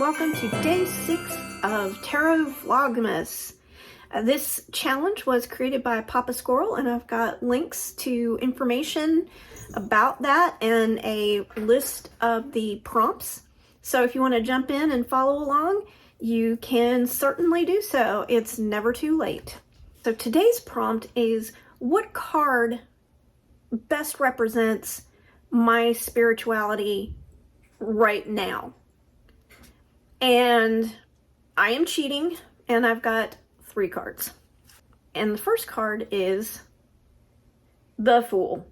welcome to day 6 of Tarot Vlogmas. This challenge was created by Pappa Squirrel, and I've got links to information about that and a list of the prompts. So if you want to jump in and follow along, you can certainly do so. It's never too late. So today's prompt is, what card best represents my spirituality right now? And I am cheating, and I've got 3 cards. And the first card is the Fool.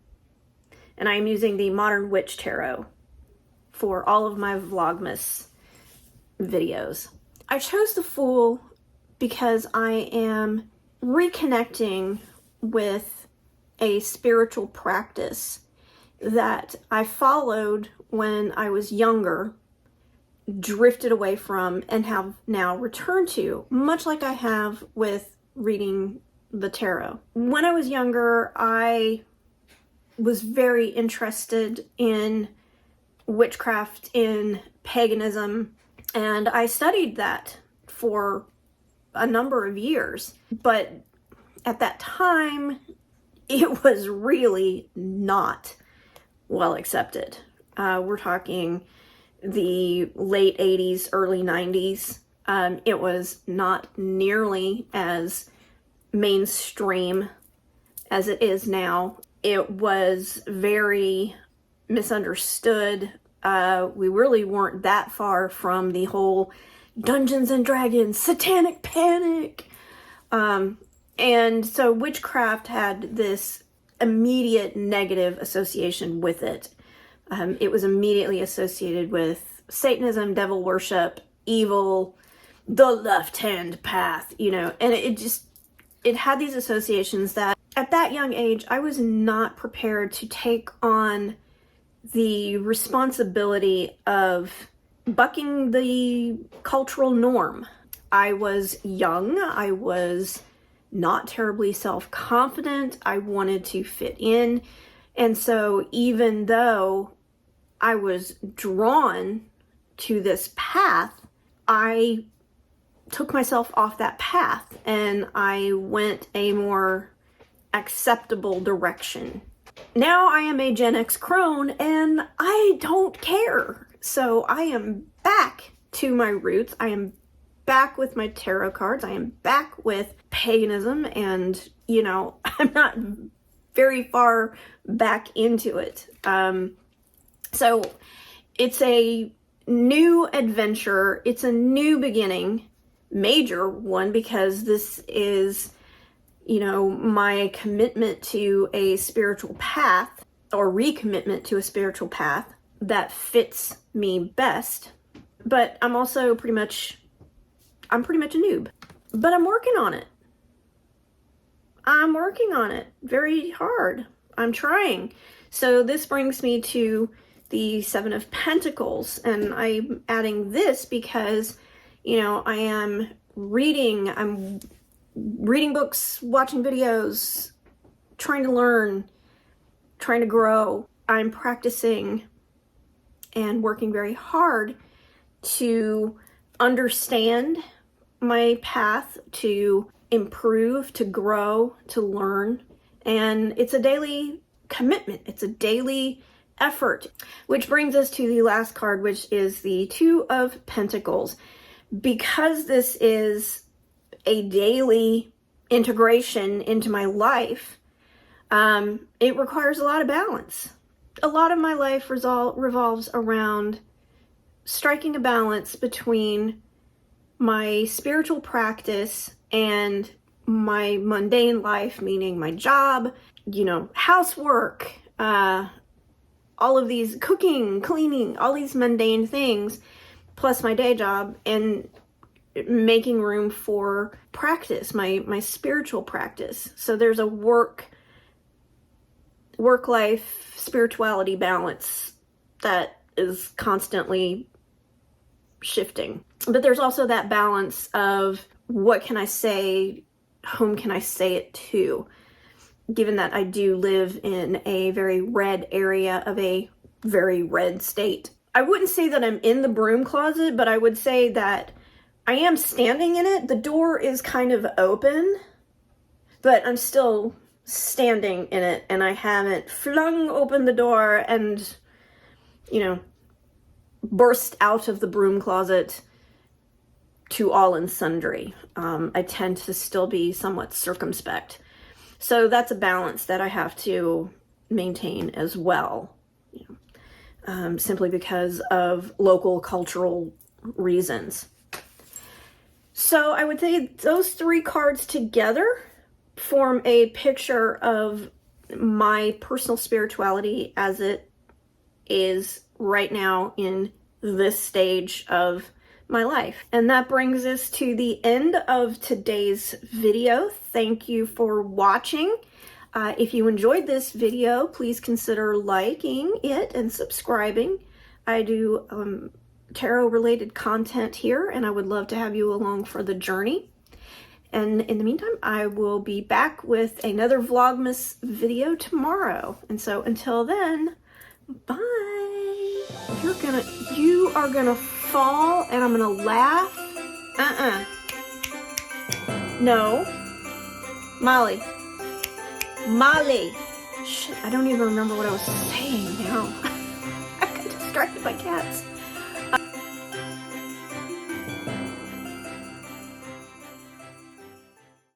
And I am using the Modern Witch Tarot for all of my Vlogmas videos. I chose the Fool because I am reconnecting with a spiritual practice that I followed when I was younger, drifted away from, and have now returned to, much like I have with reading the tarot. When I was younger, I was very interested in witchcraft, in paganism, and I studied that for a number of years. But at that time, it was really not well accepted. We're talking the late 80s, early 90s. It was not nearly as mainstream as it is now. It was very misunderstood. We really weren't that far from the whole Dungeons and Dragons, satanic panic. And so witchcraft had this immediate negative association with it. It was immediately associated with Satanism, devil worship, evil, the left-hand path, and it had these associations that at that young age, I was not prepared to take on the responsibility of bucking the cultural norm. I was young, I was not terribly self-confident, I wanted to fit in, and so even though I was drawn to this path, I took myself off that path and I went a more acceptable direction. Now I am a Gen X crone and I don't care. So I am back to my roots. I am back with my tarot cards. I am back with paganism, and I'm not very far back into it. So it's a new adventure. It's a new beginning, major one, because this is, my commitment to a spiritual path, or recommitment to a spiritual path that fits me best. But I'm also pretty much a noob. But I'm working on it. I'm working on it very hard. I'm trying. So this brings me to the 7 of Pentacles, and I'm adding this because, I'm reading books, watching videos, trying to learn, trying to grow. I'm practicing and working very hard to understand my path, to improve, to grow, to learn. And it's a daily commitment. It's a daily effort. Which brings us to the last card, which is the 2 of Pentacles. Because this is a daily integration into my life, it requires a lot of balance. A lot of my life revolves around striking a balance between my spiritual practice and my mundane life, meaning my job, housework, all of these cooking, cleaning, all these mundane things, plus my day job, and making room for practice, my spiritual practice. So there's a work-life spirituality balance that is constantly shifting. But there's also that balance of, what can I say, whom can I say it to? Given that I do live in a very red area of a very red state, I wouldn't say that I'm in the broom closet, but I would say that I am standing in it. The door is kind of open, but I'm still standing in it, and I haven't flung open the door and, you know, burst out of the broom closet to all and sundry. I tend to still be somewhat circumspect. So that's a balance that I have to maintain as well, you know, simply because of local cultural reasons. So I would say those 3 cards together form a picture of my personal spirituality as it is right now in this stage of my life. And that brings us to the end of today's video. Thank you for watching. If you enjoyed this video, please consider liking it and subscribing. I do tarot related content here, and I would love to have you along for the journey. And in the meantime, I will be back with another Vlogmas video tomorrow. And so until then, bye. You are gonna fall, and I'm gonna laugh. No. Molly. Shit, I don't even remember what I was saying now. I got distracted by cats.